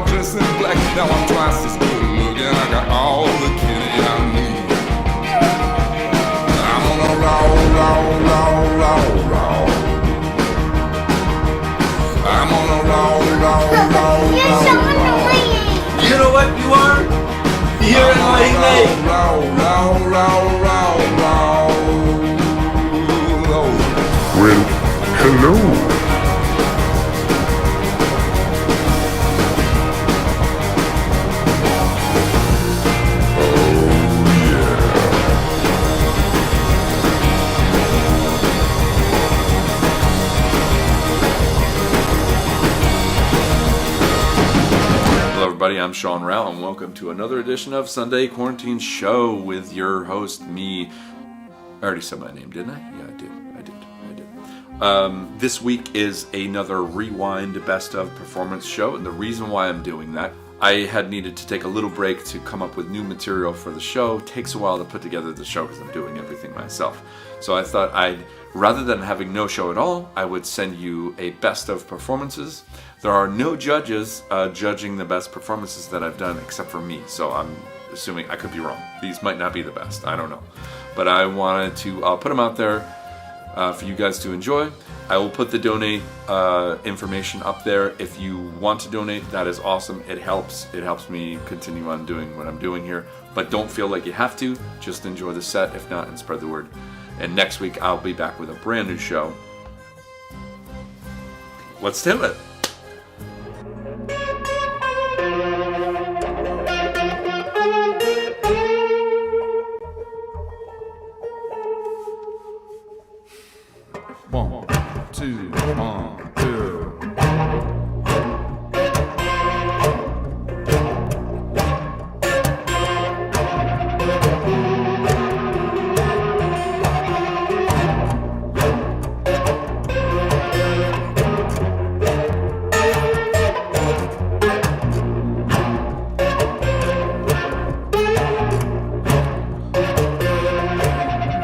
I dress in black. Now I'm twice as good looking. I got all the kitty I need. I'm on a roll. I'm on a roll. You're so annoying. You know what you are? You're annoying. Well, hello. I'm Sean Rao, and welcome to another edition of Sunday Quarantine Show with your host, me. I already said my name, didn't I? Yeah, I did. This week is another Rewind Best of Performance show, and the reason why I'm doing that, I had needed to take a little break to come up with new material for the show. It takes a while to put together the show because I'm doing everything myself. So I thought rather than having no show at all, I would send you a best of performances. There are no judges judging the best performances that I've done except for me, so I'm assuming I could be wrong. These might not be the best, I don't know. But I wanted to put them out there for you guys to enjoy. I will put the donate information up there. If you want to donate, that is awesome. It helps me continue on doing what I'm doing here. But don't feel like you have to, just enjoy the set, if not, and spread the word. And next week I'll be back with a brand new show. Let's do it. One, two, one, two.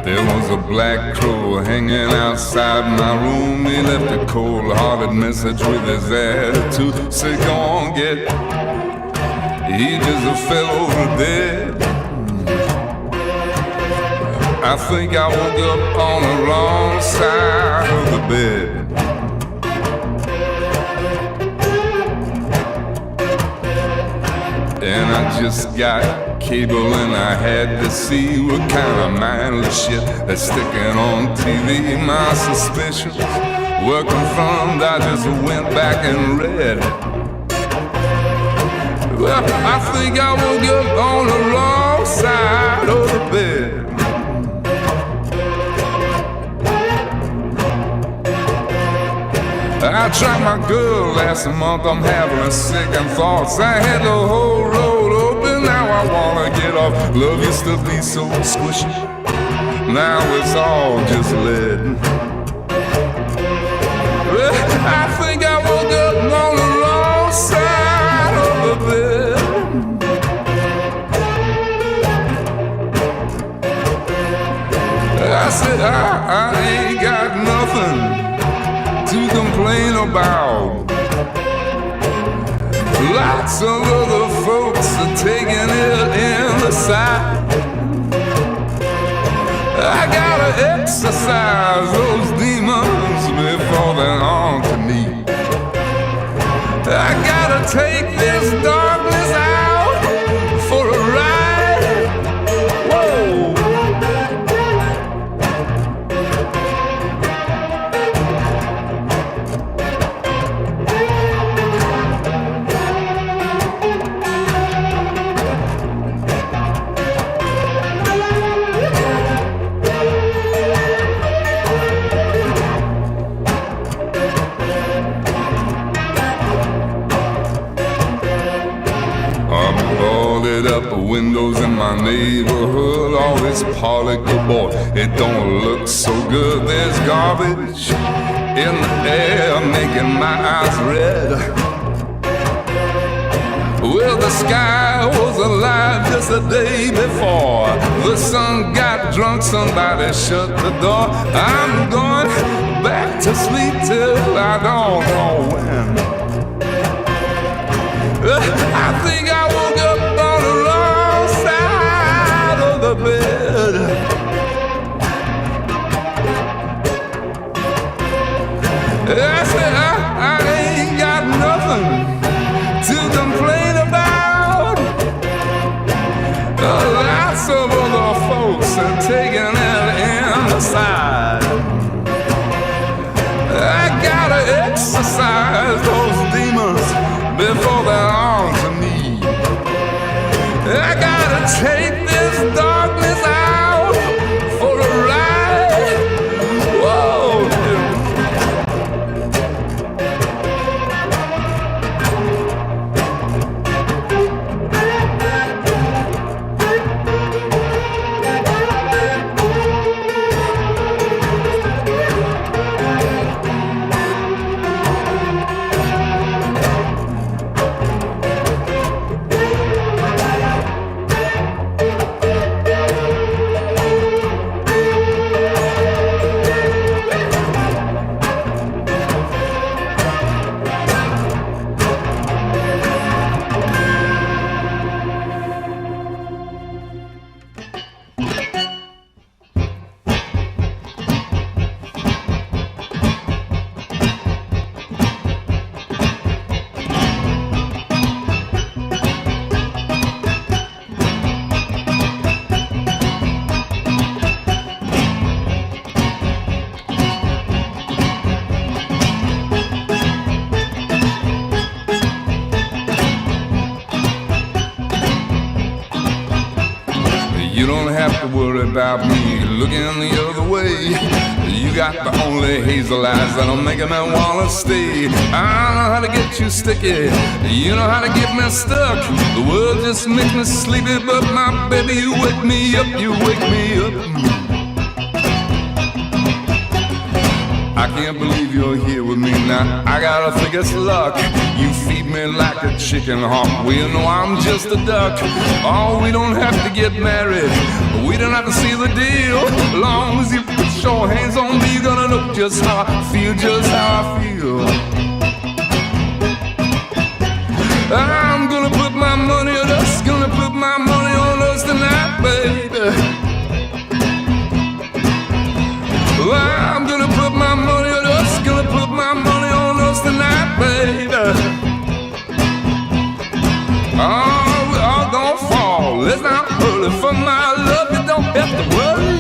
There was a black crow hanging outside my room. He left a cold-hearted message with his attitude. Say, go on, get it. He just fell over dead. I think I woke up on the wrong side of the bed. And I just got cable and I had to see what kind of mindless shit that's sticking on TV. My suspicions were confirmed. I just went back and read. Well, I think I woke up on the wrong side of the bed. I tried my girl last month. I'm having second thoughts. I had the whole road open. Now I wanna get off. Love used to be so squishy. Now it's all just lead. Well, I think I woke up on the wrong side of the bed. I said I ain't got nothing to complain about. Lots of other folks are taking it in the side. I gotta exercise those demons before they're on to me. I gotta take this darkness out for a ride. Whoa. Up windows in my neighborhood, all this particle board, it don't look so good. There's garbage in the air making my eyes red. Well, the sky was alive just the day before. The sun got drunk, somebody shut the door. I'm going back to sleep till I don't know when. I think I woke up on the wrong side of the bed. I said I ain't got nothing to complain about. Lots of other folks are taking it in the side. I gotta exercise those demons before they're on to me. I gotta take this darkness out for a ride. Whoa. You don't have to worry about me looking the other way. You got the only hazel eyes that'll make me wanna stay. I know how to get you sticky, you know how to get me stuck. The world just makes me sleepy, but my baby, you wake me up, you wake me up. I can't believe you're here with me now. I gotta think it's luck. You feed me like a chicken hawk. Well, you know I'm just a duck. Oh, we don't have to get married. We don't have to see the deal. As long as you put your hands on me, you're gonna know just how I feel, just how I feel. I'm gonna put my money on us, gonna put my money on us tonight, baby. I'm gonna put my money on us, gonna put my money on us tonight, baby. Oh, we're all gonna fall. It's not early for my love, you don't have to worry.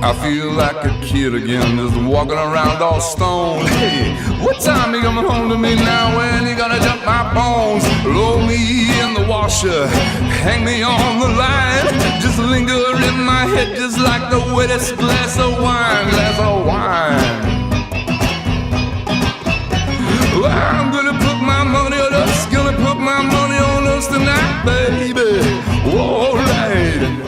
I feel like a kid again, just walking around all stoned. Hey, what time you coming home to me now? When you gonna jump my bones? Roll me in the washer, hang me on the line. Just linger in my head, just like the wettest glass of wine, glass of wine. Well, I'm gonna put my money on us, gonna put my money on us tonight, baby. All right.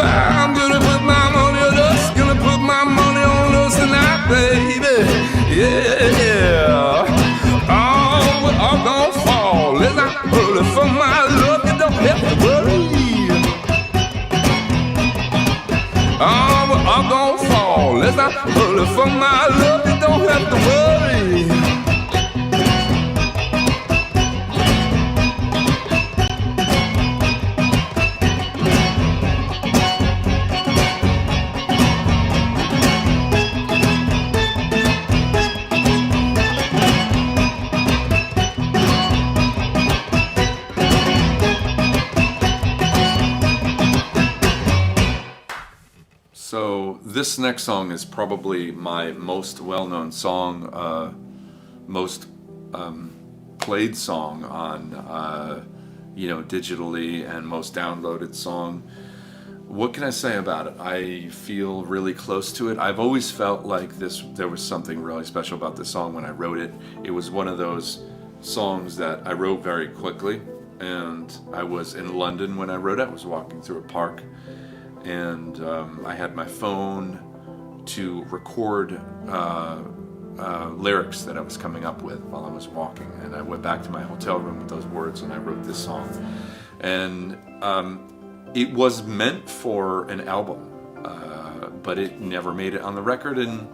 I'm gonna put my money on us, gonna put my money on us tonight, baby. Yeah. Oh, we're all gonna fall. It's not early for my love, you don't have to worry. Oh, we're all gonna fall. It's not early for my love, you don't have to worry. So this next song is probably my most well-known song, most played song on, digitally, and most downloaded song. What can I say about it? I feel really close to it. I've always felt like there was something really special about this song when I wrote it. It was one of those songs that I wrote very quickly, and I was in London when I wrote it. I was walking through a park, and I had my phone to record lyrics that I was coming up with while I was walking. And I went back to my hotel room with those words and I wrote this song. And it was meant for an album, but it never made it on the record. And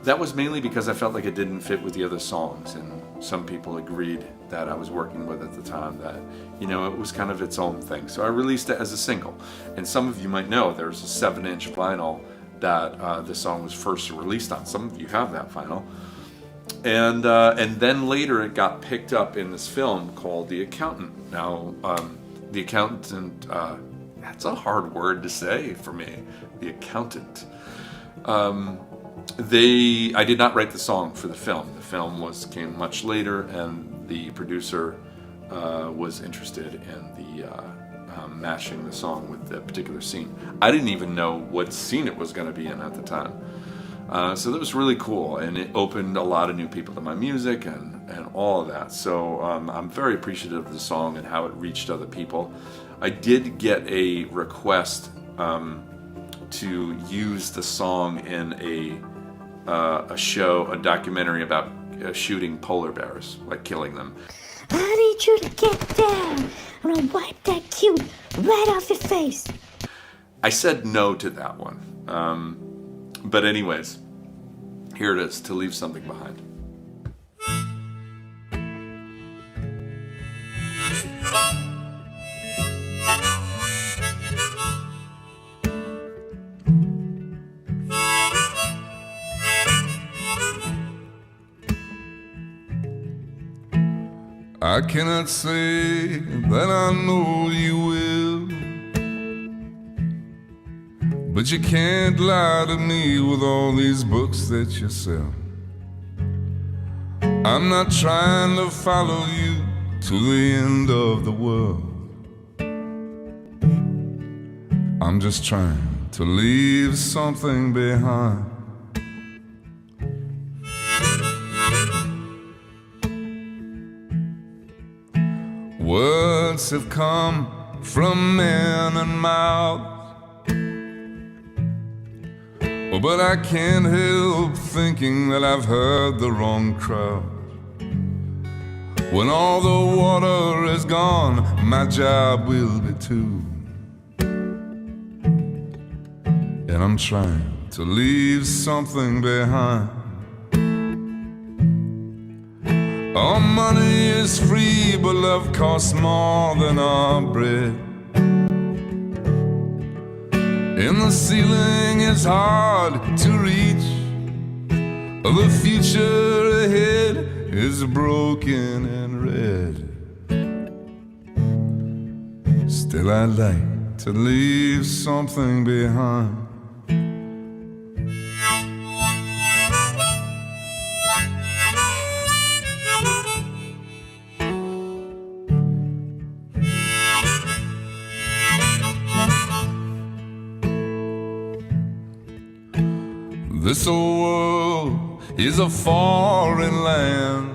that was mainly because I felt like it didn't fit with the other songs. And some people agreed that I was working with at the time that, you know, it was kind of its own thing. So I released it as a single. And some of you might know there's a 7-inch vinyl that this song was first released on. Some of you have that vinyl. And then later it got picked up in this film called The Accountant. Now, The Accountant, that's a hard word to say for me. The Accountant. I did not write the song for the film. The film came much later, and the producer was interested in the mashing the song with the particular scene. I didn't even know what scene it was going to be in at the time. So that was really cool, and it opened a lot of new people to my music and all of that. So I'm very appreciative of the song and how it reached other people. I did get a request to use the song in a show, a documentary about shooting polar bears, like killing them. I need you to get down. I'm gonna wipe that cute right off your face. I said no to that one. But anyways, here it is, To Leave Something Behind. I cannot say that I know you will, but you can't lie to me with all these books that you sell. I'm not trying to follow you to the end of the world. I'm just trying to leave something behind. Words have come from men and mouths, oh, but I can't help thinking that I've heard the wrong crowd. When all the water is gone, my job will be too. And I'm trying to leave something behind. Our money is free, but love costs more than our bread. And the ceiling is hard to reach. The future ahead is broken and red. Still I'd like to leave something behind. This old world is a foreign land.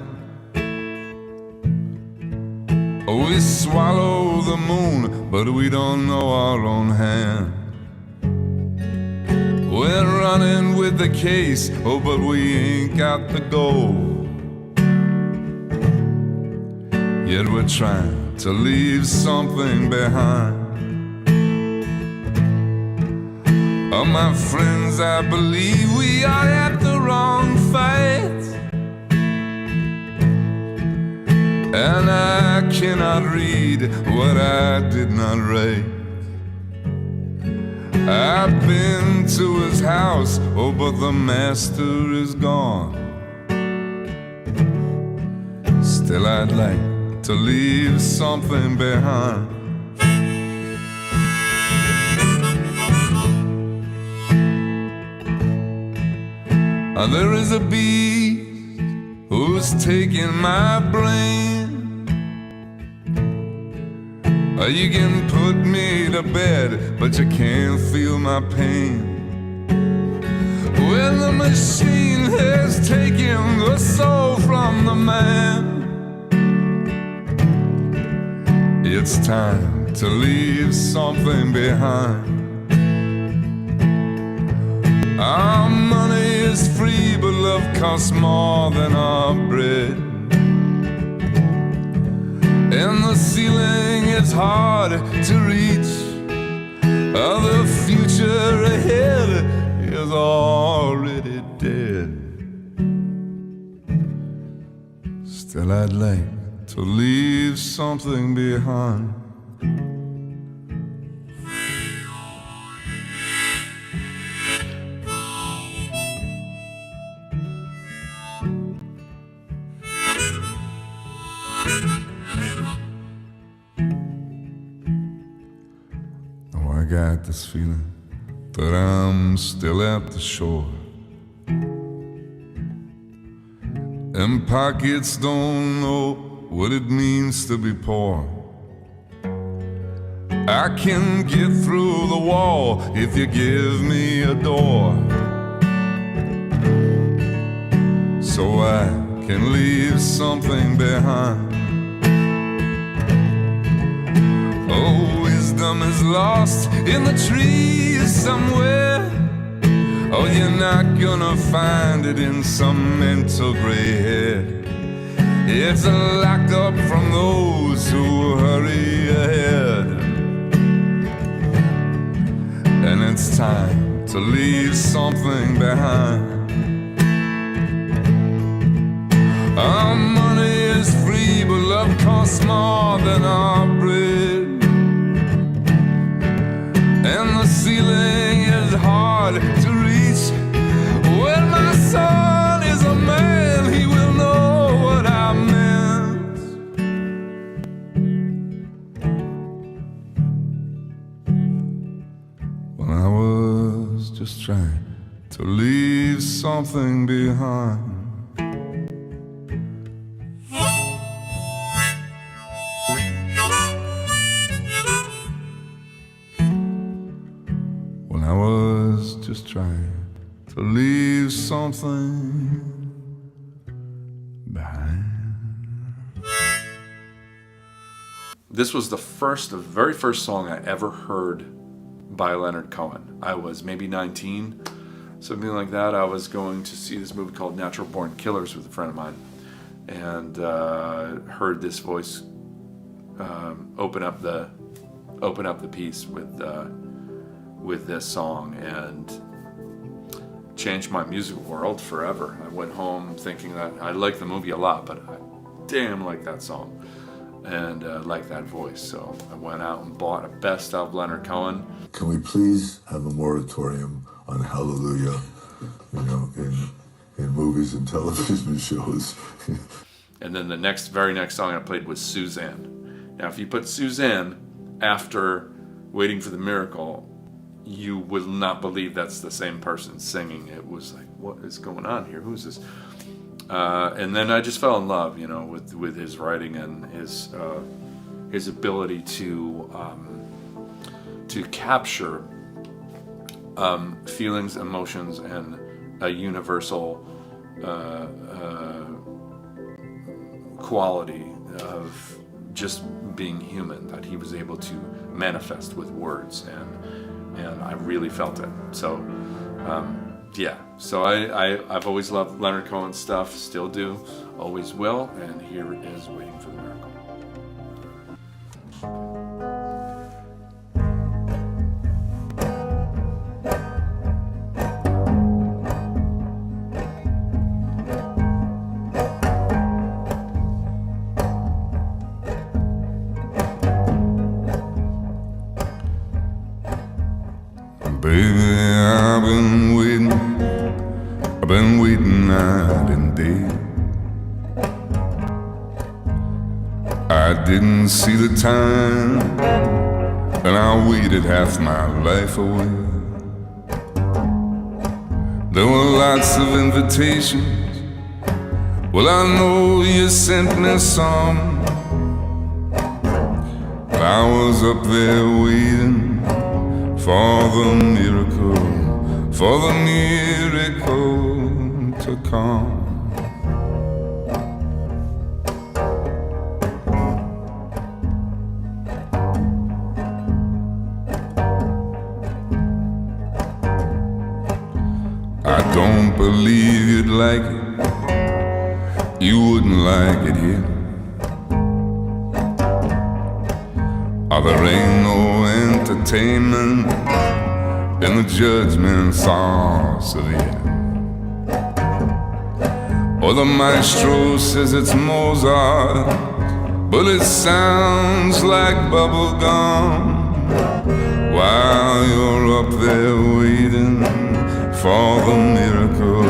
We swallow the moon, but we don't know our own hand. We're running with the case, oh, but we ain't got the gold. Yet we're trying to leave something behind. Oh, my friends, I believe we are at the wrong fight, and I cannot read what I did not write. I've been to his house, oh, but the master is gone. Still I'd like to leave something behind. There is a beast who's taking my brain. You can put me to bed, but you can't feel my pain. When the machine has taken the soul from the man, it's time to leave something behind. Our money is free, but love costs more than our bread. And the ceiling is hard to reach. The future ahead is already dead. Still I'd like to leave something behind. Oh, I got this feeling that I'm still at the shore, and pockets don't know what it means to be poor. I can get through the wall if you give me a door, so I can leave something behind. Oh, wisdom is lost in the trees somewhere. Oh, you're not gonna find it in some mental gray hair. It's locked up from those who hurry ahead. And it's time to leave something behind. Our money is free, but love costs more than our bread. And the ceiling is hard to reach. When my son is a man, he will know what I meant. When I was just trying to leave something behind. When I was just trying to leave something behind. This was the very first song I ever heard by Leonard Cohen. I was maybe 19, something like that. I was going to see this movie called Natural Born Killers with a friend of mine, and heard this voice open up the piece with this song, and changed my music world forever. I went home thinking that I liked the movie a lot, but I damn like that song and like that voice. So I went out and bought a best of Leonard Cohen. Can we please have a moratorium on Hallelujah, in movies and television shows? And then the very next song I played was Suzanne. Now, if you put Suzanne after Waiting for the Miracle, you will not believe that's the same person singing. It was like, what is going on here? Who's this? And then I just fell in love, with his writing and his ability to capture feelings, emotions, and a universal quality of just being human that he was able to manifest with words, and I really felt it. So so I've always loved Leonard Cohen's stuff, still do, always will, and here it is, Waiting for the Miracle. Baby, I've been waiting night and day. I didn't see the time, and I waited half my life away. There were lots of invitations. Well, I know you sent me some. I was up there waiting for the miracle to come. believe you'd like it. You wouldn't like it here. Oh, there ain't no entertainment in the judgment sauce of the air. Oh, the maestro says it's Mozart, but it sounds like bubble gum while you're up there waiting for the miracle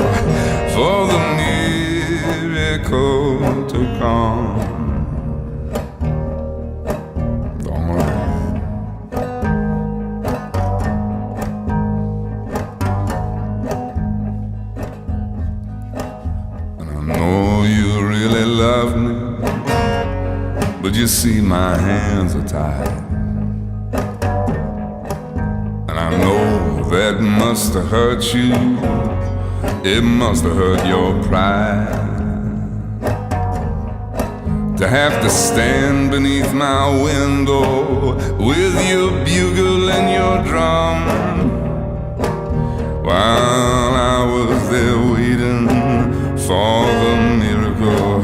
to come. Don't worry. And I know you really love me, but you see my hands are tied. And I know that must have hurt you. It must have hurt your pride to have to stand beneath my window with your bugle and your drum while I was there waiting for the miracle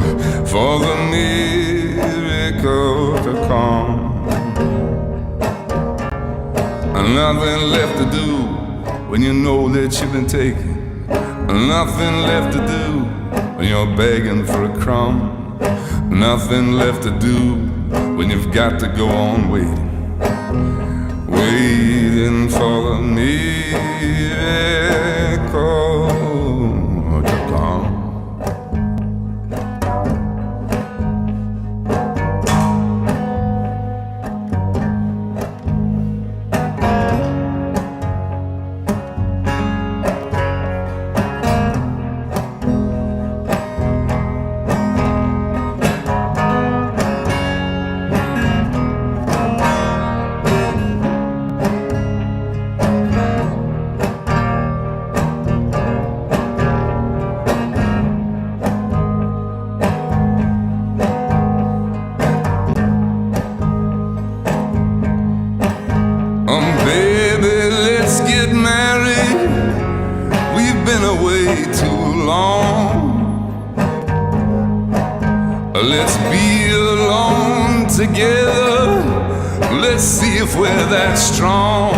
to come. And nothing left to do when you know that you've been taken. Nothing left to do when you're begging for a crumb. Nothing left to do when you've got to go on waiting, waiting for the miracle to come. Baby, let's get married. We've been away too long. Let's be alone together. Let's see if we're that strong.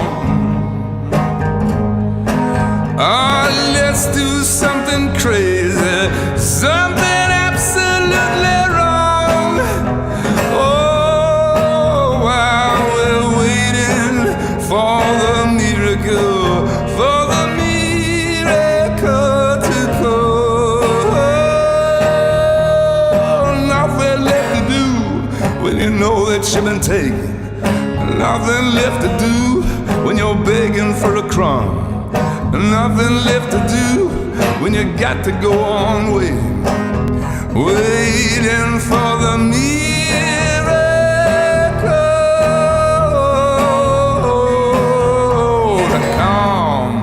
Let's do something crazy, something absolutely wrong. Oh, while we're waiting for the miracle to come. Nothing left to do when you know that you've been taken. Nothing left to do when you're begging for a crumb. Nothing left to do when you got to go on waiting, waiting for the miracle to come.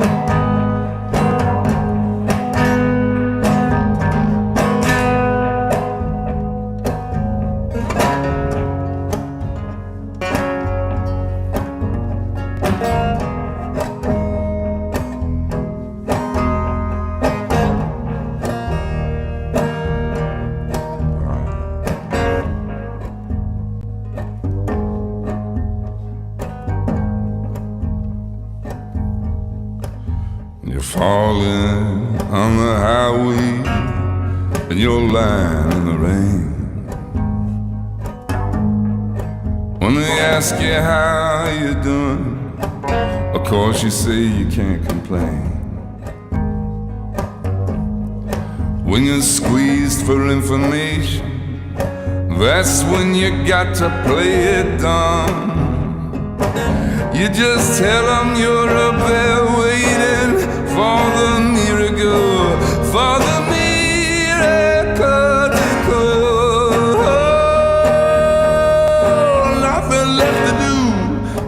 You're falling on the highway and you're lying in the rain. When they ask you how you're doing, of course you say you can't complain. When you're squeezed for information, that's when you got to play it dumb. You just tell them you're up there waiting for the miracle to come. Nothing left to do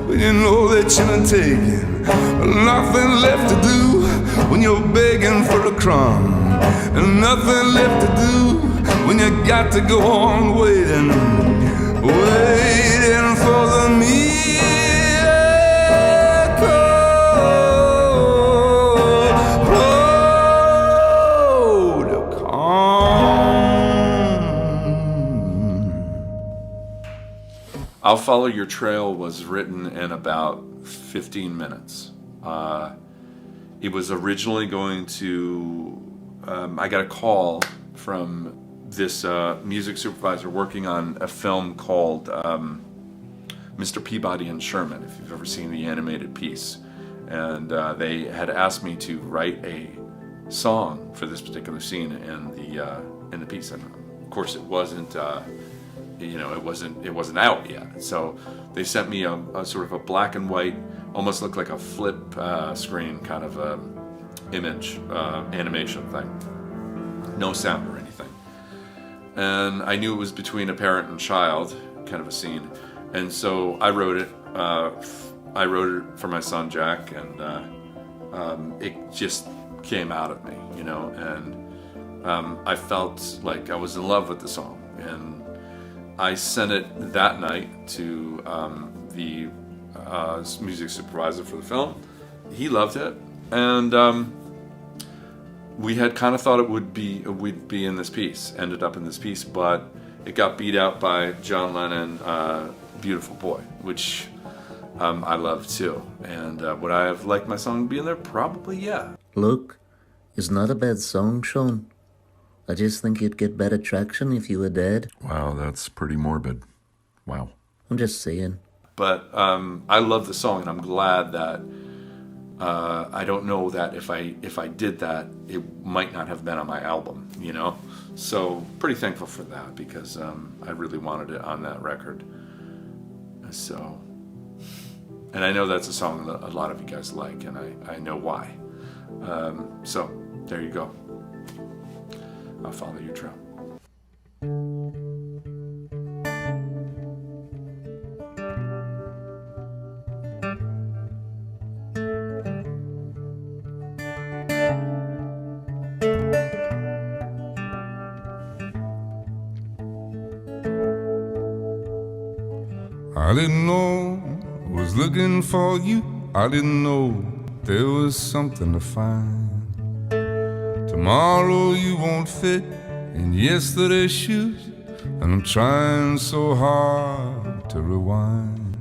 when you know that you've been taken. Nothing left to do when you're begging for a crumb. And nothing left to do when you got to go on waiting, waiting for the miracle. I'll Follow Your Trail was written in about 15 minutes. It was originally going to, I got a call from this music supervisor working on a film called Mr. Peabody and Sherman, if you've ever seen the animated piece. And they had asked me to write a song for this particular scene in the piece. And of course it wasn't, it wasn't out yet. So they sent me a sort of a black and white, almost looked like a flip screen kind of image, animation thing. No sound or anything. And I knew it was between a parent and child, kind of a scene. And so I wrote it. I wrote it for my son Jack, and it just came out of me, and I felt like I was in love with the song. And I sent it that night to the music supervisor for the film. He loved it, and we had kind of thought we'd be in this piece, ended up in this piece, but it got beat out by John Lennon, Beautiful Boy, which I love too. And would I have liked my song being there? Probably, yeah. Look, it's not a bad song, Sean. I just think you'd get better traction if you were dead. Wow, that's pretty morbid. Wow. I'm just saying. But I love the song, and I'm glad that I don't know that if I did that, it might not have been on my album, So pretty thankful for that, because I really wanted it on that record. So, and I know that's a song that a lot of you guys like, and I know why. So there you go. I'll follow your trail. I didn't know I was looking for you. I didn't know there was something to find. Tomorrow you won't fit in yesterday's shoes, and I'm trying so hard to rewind.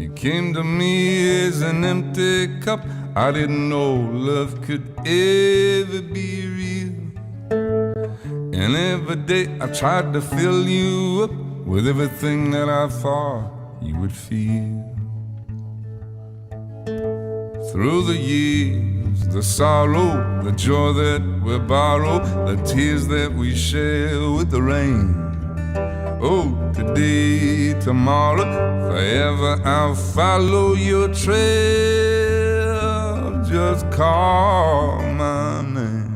You came to me as an empty cup. I didn't know love could ever be real. And every day I tried to fill you up with everything that I thought you would feel. Through the years, the sorrow, the joy that we borrow, the tears that we share with the rain. Oh, today, tomorrow, forever I'll follow your trail. Just call my name.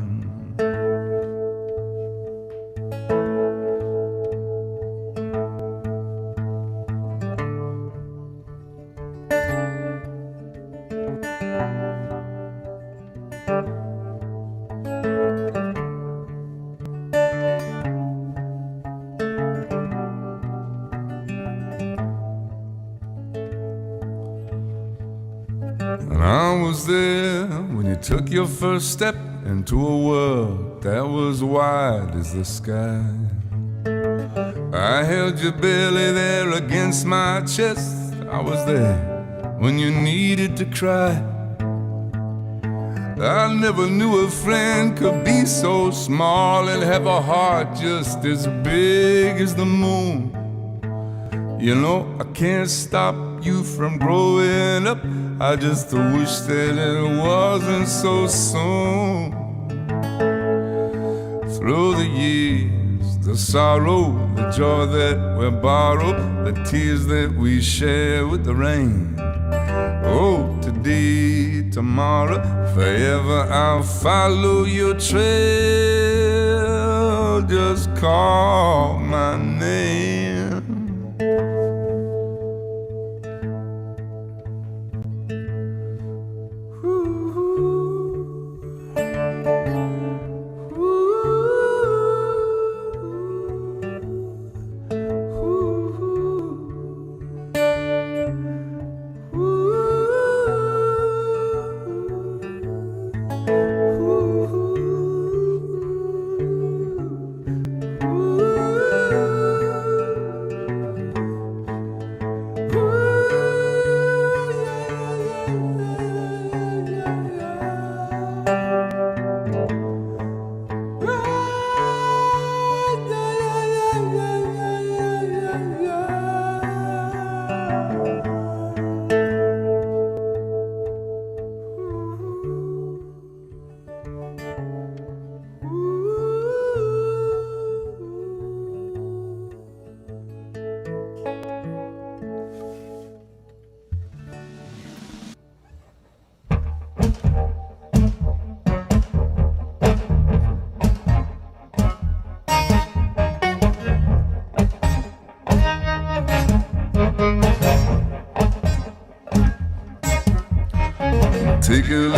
And I was there when you took your first step into a world that was wide as the sky. I held your belly there against my chest. I was there when you needed to cry. I never knew a friend could be so small and have a heart just as big as the moon. I can't stop you from growing up. I just wish that it wasn't so soon. Through the years, the sorrow, the joy that we borrow, the tears that we share with the rain. Oh, today, tomorrow, forever I'll follow your trail. Just call my name.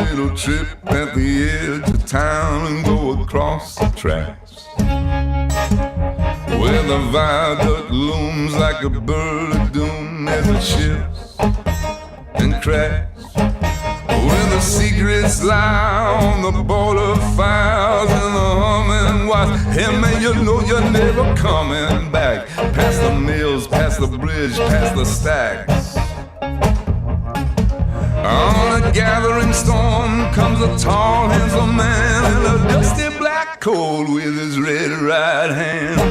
little trip at the edge of town and go across the tracks, where the viaduct looms like a bird of doom as it shifts and cracks, where the secrets lie on the border files and the humming watch. Hey man, you know you're never coming back. Past the mills, past the bridge, past the stacks. On a gathering storm comes a tall, handsome man in a dusty black coat with his red right hand.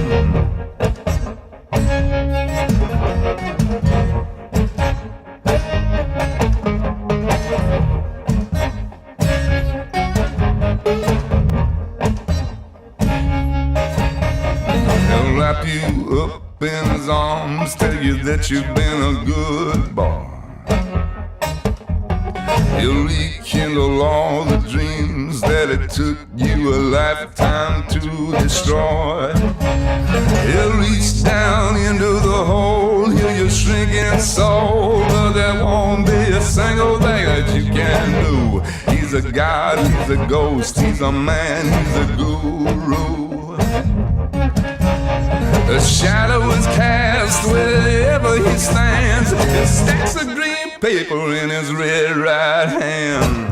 He'll wrap you up in his arms, tell you that you've been a good boy. He'll rekindle all the dreams that it took you a lifetime to destroy. He'll reach down into the hole, heal your shrinking soul, but there won't be a single thing that you can do. He's a god, he's a ghost, he's a man, he's a guru. A shadow is cast wherever he stands, and stacks of green paper in his red right hand.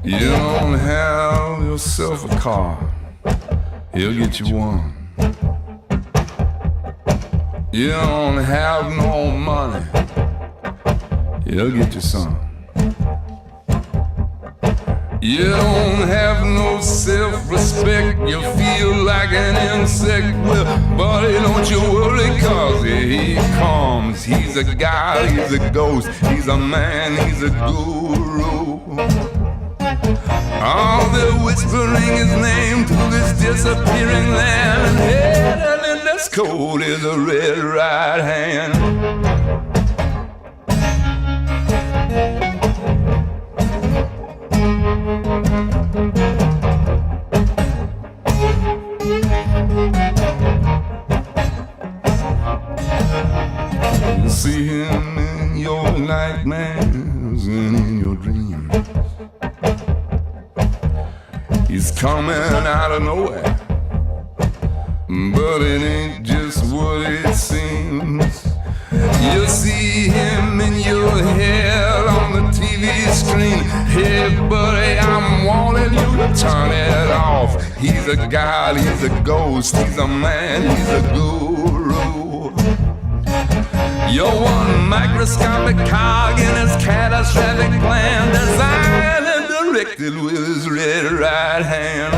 You don't have yourself a car, he'll get you one. You don't have no money, he'll get you some. You don't have no self-respect, you feel like an insect. Well, buddy, don't you worry, cause here he comes. He's a guy, he's a ghost, he's a man, he's a guru. Oh, they're whispering his name to this disappearing land, and hidden in this cold is a red right hand. You see him in your nightmares and in your dreams. He's coming out of nowhere, but it ain't just what it seems. You see him in your head on the TV screen. Hey buddy, I'm warning you to turn it off. He's a god, he's a ghost, he's a man, he's a guru. You're one microscopic cog in his catastrophic plan, designed and directed with his red right hand.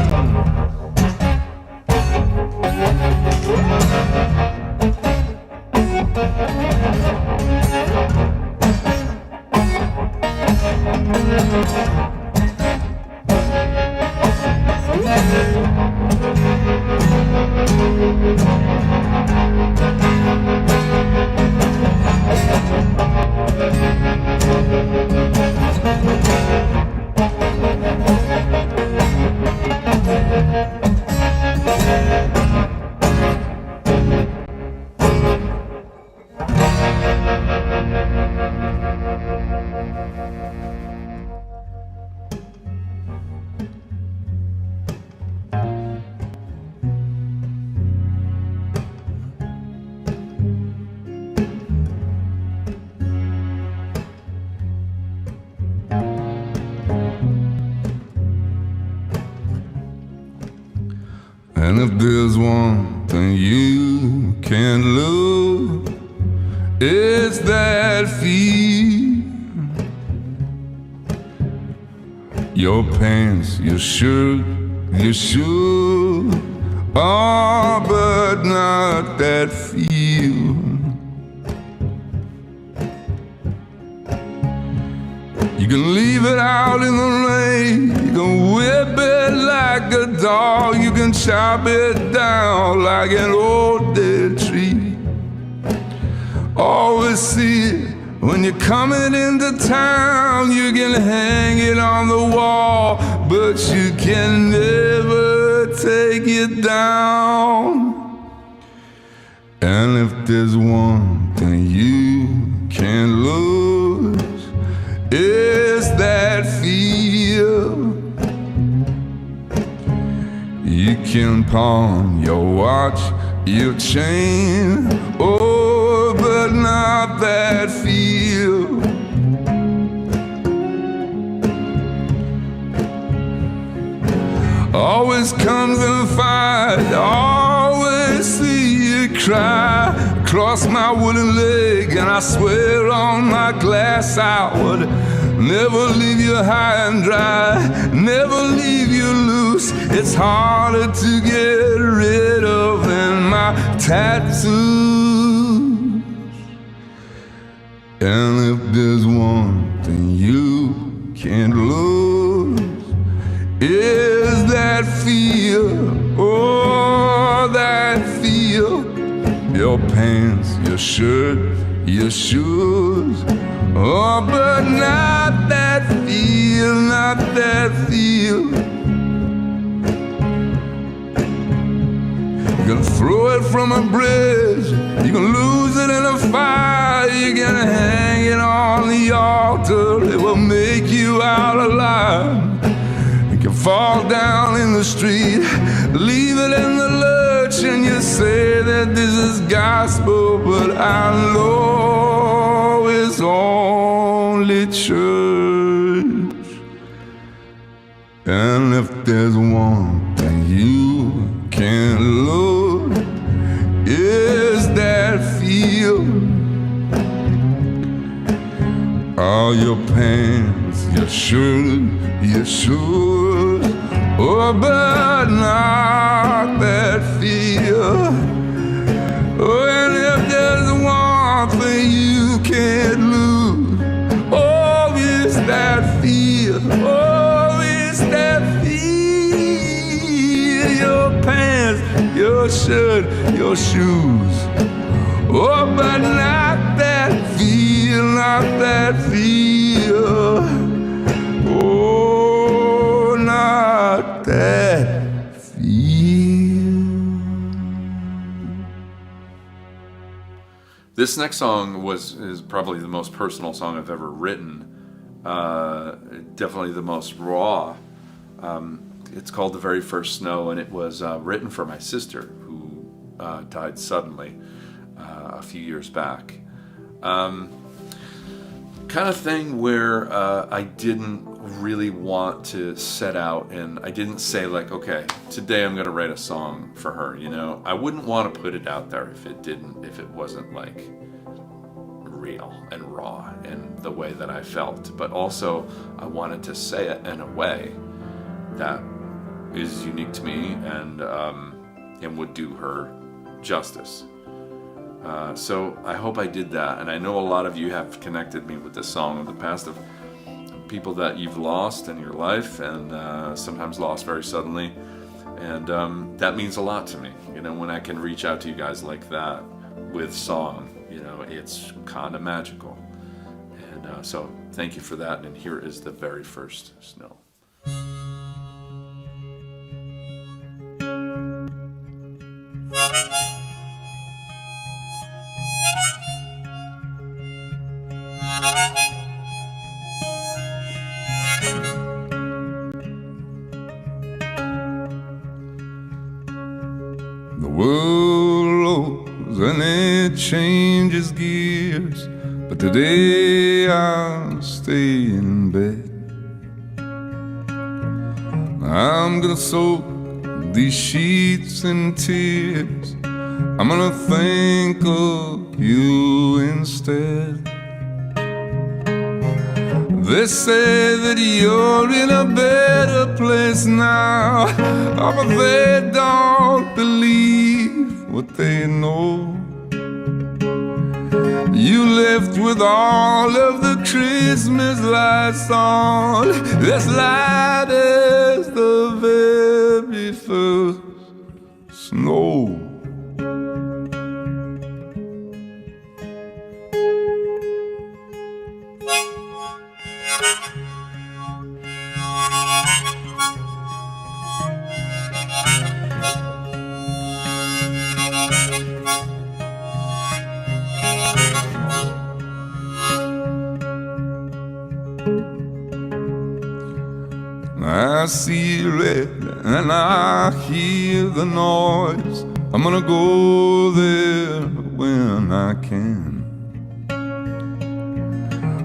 And if there's one thing you can't lose, it's that feeling your pants, your shirt, your shoes. Oh, but not that feel. You can leave it out in the rain. You can whip it like a dog. You can chop it down like an old dead tree. Always see it when you're coming into town. You can hang it on the wall, but you can never take it down. And if there's one thing you can't lose, it's that feel. You can pawn your watch, your chain, oh, but not that feel. Always comes in fight, always see you cry. Cross my wooden leg and I swear on my glass I would never leave you high and dry, never leave you loose. It's harder to get rid of than my tattoos. And if there's one thing you can't lose, is that feel, oh, that feel. Your pants, your shirt, your shoes, oh, but not that feel, not that feel. You can throw it from a bridge, you can lose it in a fire, you can hang it on the altar, it will make you out alive. You can fall down in the street, leave it in the lurch, and you say that this is gospel, but I know it's only church. And if there's one thing you can't lose, is that feel. All your pants, your shirt, your shoes, oh, but not that feel. Oh, and if there's one thing you can't lose, oh, it's that feel, oh, it's that feel. Your pants, your shirt, your shoes, oh, but not that feel, not that feel. Oh, not that feel. This next song is probably the most personal song I've ever written. Definitely the most raw. It's called The Very First Snow, and it was written for my sister, who died suddenly a few years back. Kind of thing where I didn't really want to set out, and I didn't say like, okay, today I'm going to write a song for her, you know. I wouldn't want to put it out there if it wasn't like real and raw in the way that I felt. But also I wanted to say it in a way that is unique to me and would do her justice. So I hope I did that, and I know a lot of you have connected me with this song in the past, of people that you've lost in your life, and sometimes lost very suddenly, and that means a lot to me. You know, when I can reach out to you guys like that with song, you know, it's kind of magical. And so thank you for that, and here is The Very First Snow. The world rolls and it changes gears, but today I'll stay in bed. I'm gonna soak these sheets in tears, I'm gonna think of you instead. They say that you're in a better place now, oh, but they don't believe what they know. You left with all of the Christmas lights on, as light as the very first snow. I see red and I hear the noise. I'm gonna go there when I can.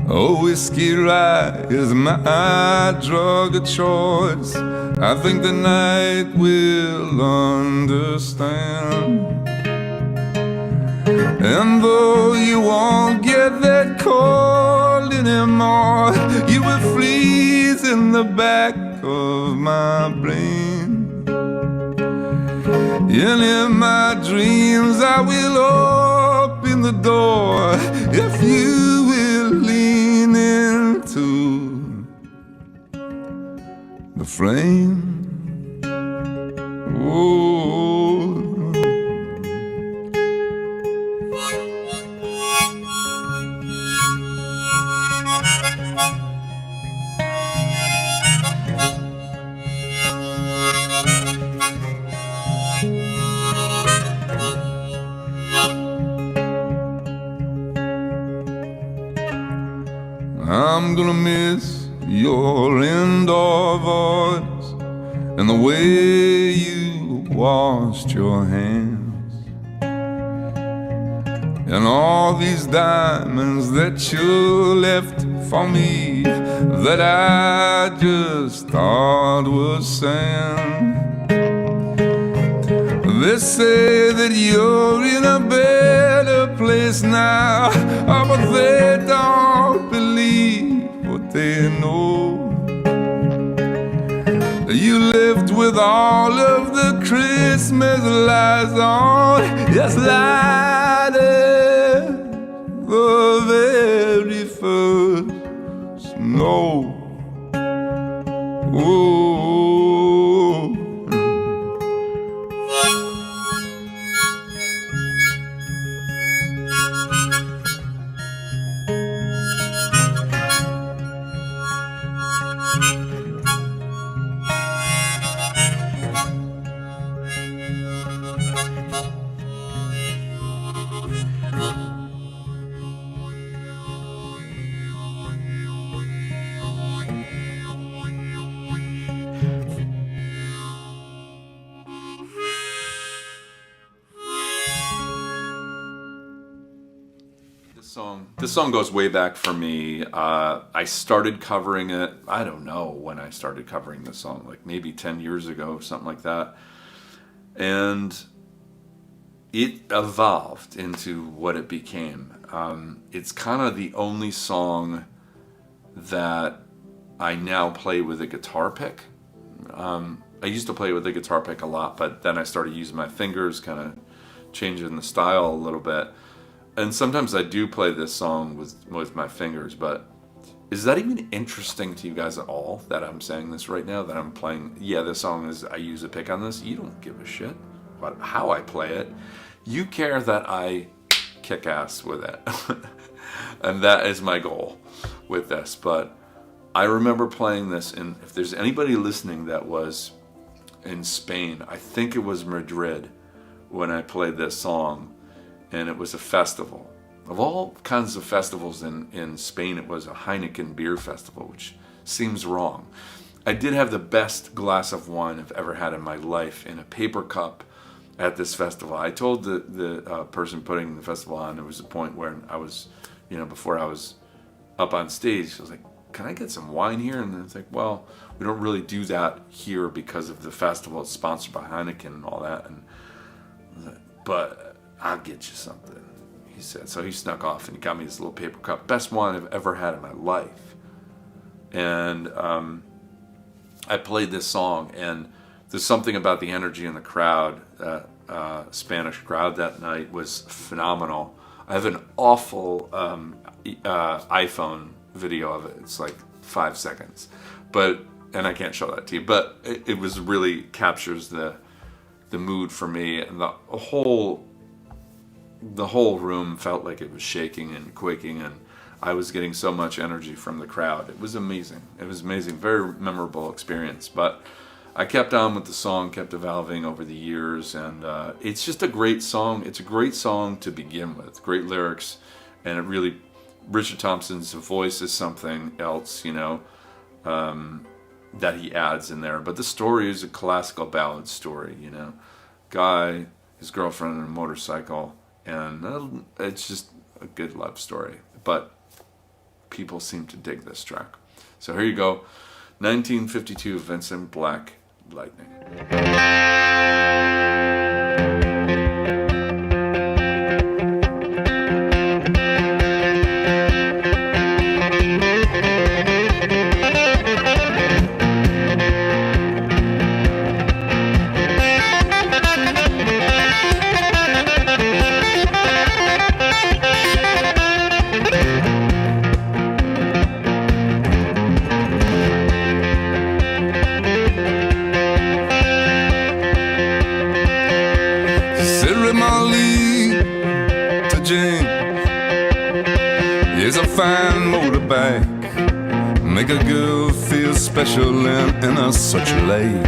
A whiskey rye is my drug of choice. I think the night will understand. And though you won't get that cold anymore, you will freeze in the back of my brain. And in my dreams I will open the door if you will lean into the flame. Oh, I'm gonna miss your indoor voice and the way you washed your hands, and all these diamonds that you left for me that I just thought was sand. They say that you're in a better place now, oh, but they don't believe what they know. You left with all of the Christmas lights on, just light as the very first snow. Oh. This song goes way back for me. I started covering it, I don't know when I started covering this song, like maybe 10 years ago, something like that. And it evolved into what it became. It's kind of the only song that I now play with a guitar pick. I used to play with the guitar pick a lot, but then I started using my fingers, kind of changing the style a little bit. And sometimes I do play this song with my fingers, but is that even interesting to you guys at all that I'm saying this right now, that I'm playing, yeah, this song is, I use a pick on this? You don't give a shit about how I play it. You care that I kick ass with it. And that is my goal with this. But I remember playing this, and if there's anybody listening that was in Spain, I think it was Madrid when I played this song. And it was a festival. Of all kinds of festivals in Spain, it was a Heineken beer festival, which seems wrong. I did have the best glass of wine I've ever had in my life in a paper cup at this festival. I told the person putting the festival on, there was a point where I was, before I was up on stage, I was like, can I get some wine here? And then it's like, well, we don't really do that here because of the festival. It's sponsored by Heineken and all that. But I'll get you something, he said. So he snuck off and he got me this little paper cup. Best wine I've ever had in my life. and I played this song, and there's something about the energy in the crowd. Spanish crowd that night was phenomenal. I have an awful iPhone video of it. It's like 5 seconds, and I can't show that to you. But it was really captures the mood for me, and the whole room felt like it was shaking and quaking, and I was getting so much energy from the crowd. It was amazing. It was amazing. Very memorable experience. But I kept on with the song, kept evolving over the years, and it's just a great song. It's a great song to begin with. Great lyrics, and it really, Richard Thompson's voice is something else, you know, that he adds in there. But the story is a classical ballad story, you know. Guy, his girlfriend, and a motorcycle, and it's just a good love story. But people seem to dig this track. So here you go, 1952, Vincent Black, Lightning. Fine motorbike, make a girl feel special in a such a late.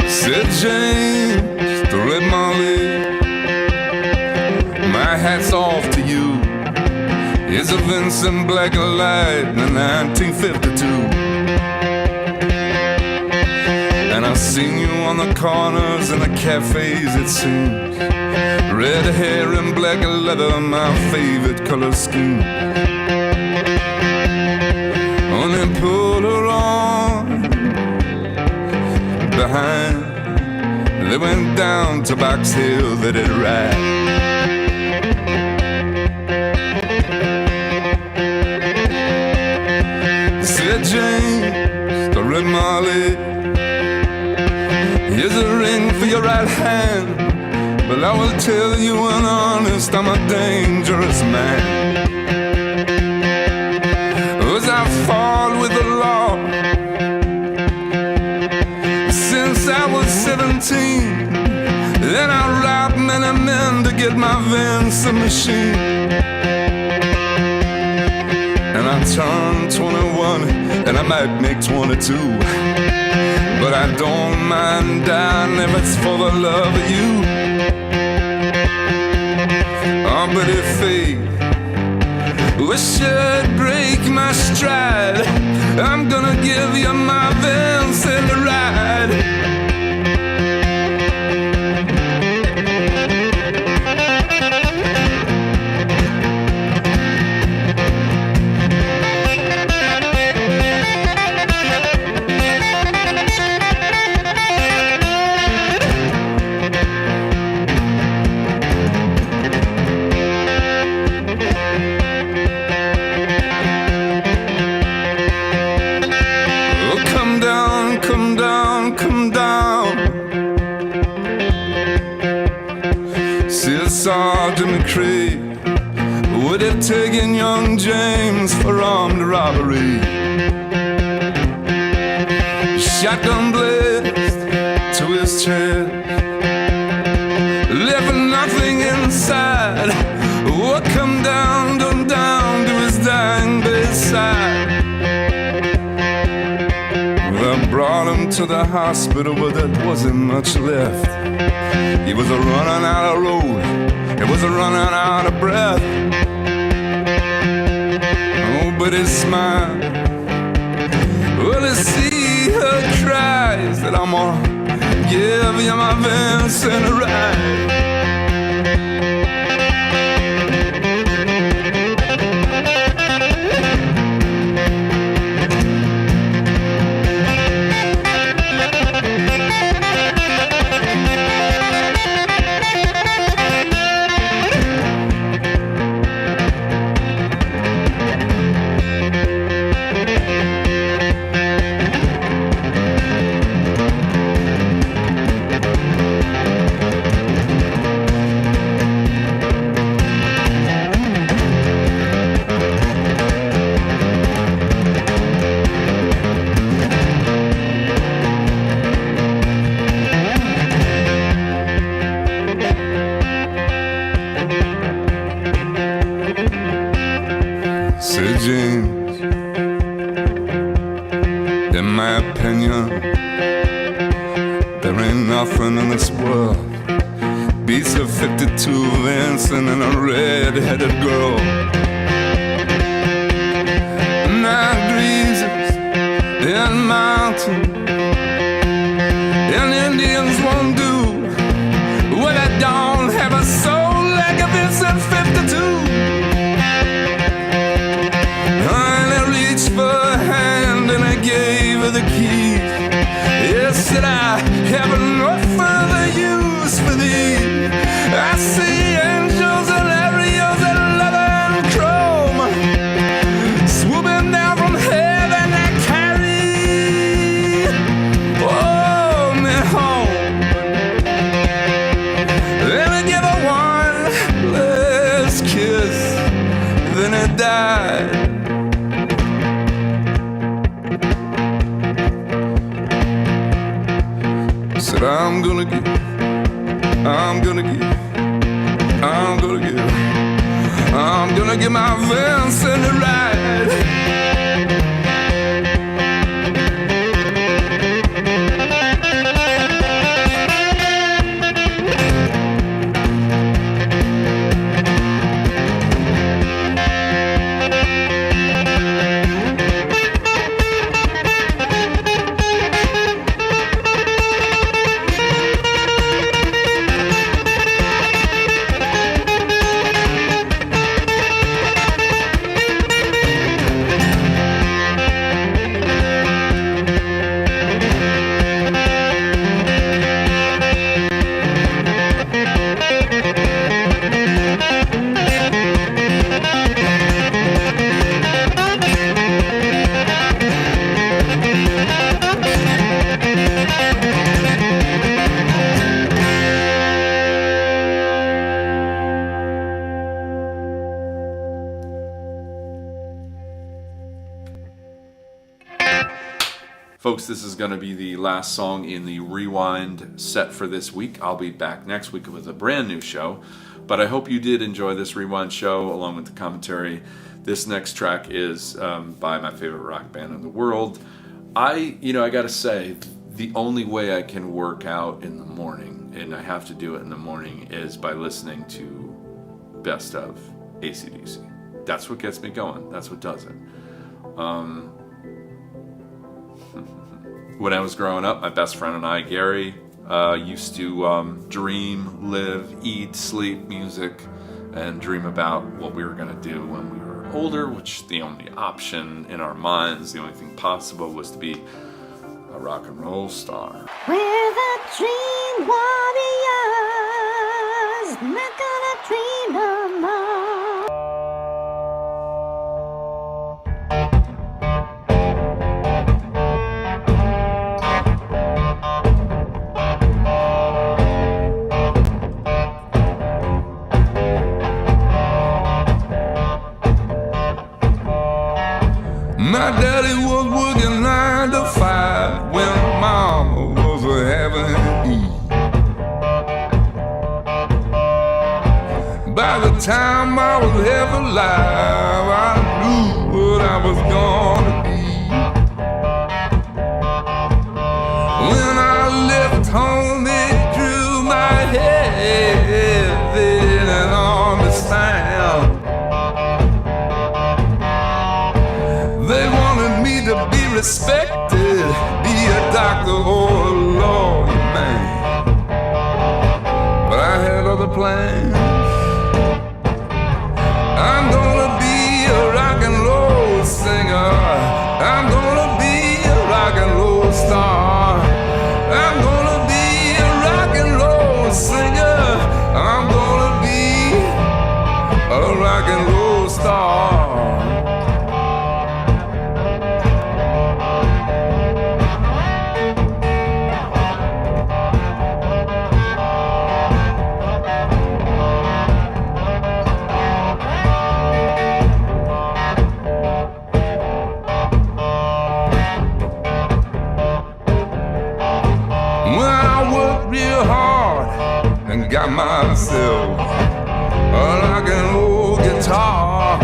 Said James, the Red Molly, my hat's off to you. It's a Vincent Black Lightning 1952. And I've seen you on the corners and the cafes, it seems. Red hair and black leather, my favorite color scheme. Only put her on behind. They went down to Box Hill, they did ride. Said James, the Red Molly, here's a ring for your right hand. But I will tell you when honest, I'm a dangerous man. As I fought with the law since I was 17, then I robbed many men to get my Vincent machine. And I turned 21 and I might make 22, but I don't mind dying if it's for the love of you. Oh, but if fate should break my stride, I'm gonna give you my Vincent ride. Sergeant McCree would have taken young James for armed robbery. Shotgun blazed to his chest, left nothing inside. What come down to his dying bedside. Well, I brought him to the hospital, but there wasn't much left. He was a running out of road, he was a running out of breath. Oh, but his smile, well, to see her cries that I'm gonna give you my Vincent ride. There ain't nothing in this world beats a 52 Vincent and a red-headed girl. Night breezes in mountains, and Indians won't do when I don't have a soul like a Vincent 52. I reached for a hand and I gave her the keys. Yes, said I have no further use for thee. I see angels and Ariels and leather and chrome swooping down from heaven and carry me home. Let me give her one last kiss, then I died. Said I'm gonna give my Vincent a ride. Folks, this is going to be the last song in the Rewind set for this week. I'll be back next week with a brand new show, but I hope you did enjoy this Rewind show along with the commentary. This next track is by my favorite rock band in the world. I gotta say, the only way I can work out in the morning, and I have to do it in the morning, is by listening to Best of AC/DC. That's what gets me going. That's what does it. When I was growing up, my best friend and I, Gary, used to dream, live, eat, sleep music, and dream about what we were going to do when we were older, which the only option in our minds, the only thing possible, was to be a rock and roll star. We're the dream warriors, not gonna dream no more. My daddy was working 9 to 5 when mama was having to eat. By the time I was half alive, I knew what I was gonna be. When I left home, it drew my head, they didn't understand. They wanted me to be respected, be a doctor or a lawyer, man. But I had other plans. I'm gonna be a rock and roll singer. I'm gonna be a rock and roll star. I'm gonna be a rock and roll singer. I'm gonna be a rock and roll star. Got myself a rock and roll guitar.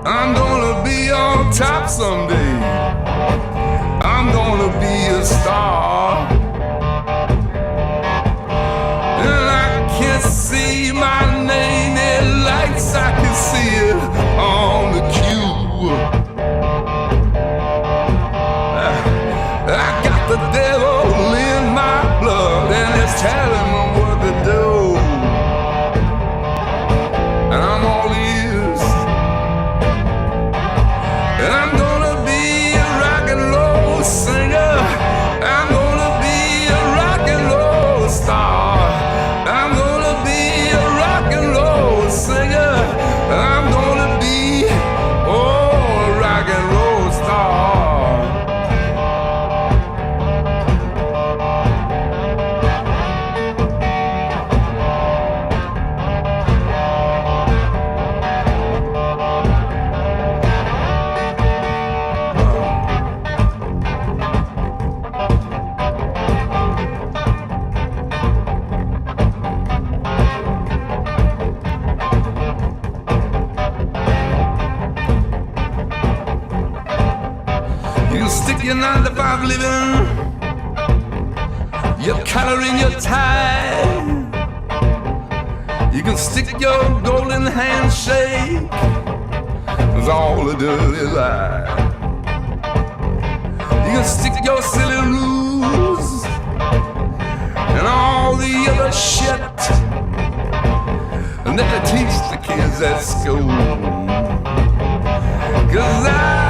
I'm gonna be on top someday. I'm gonna I got the devil in my blood, and it's telling me what to do. And I'm all ears. And I'm gonna be a rock and roll singer. I'm gonna be a rock and roll star. I'm gonna be a rock and roll singer. I'm gonna be, oh, a rock and roll star. You can stick your 9-to-5 living, your collar in your tie. You can stick your golden handshake. It's all a dirty lie. You can stick your silly rules and all the other shit that they teach the kids at school. 'Cause I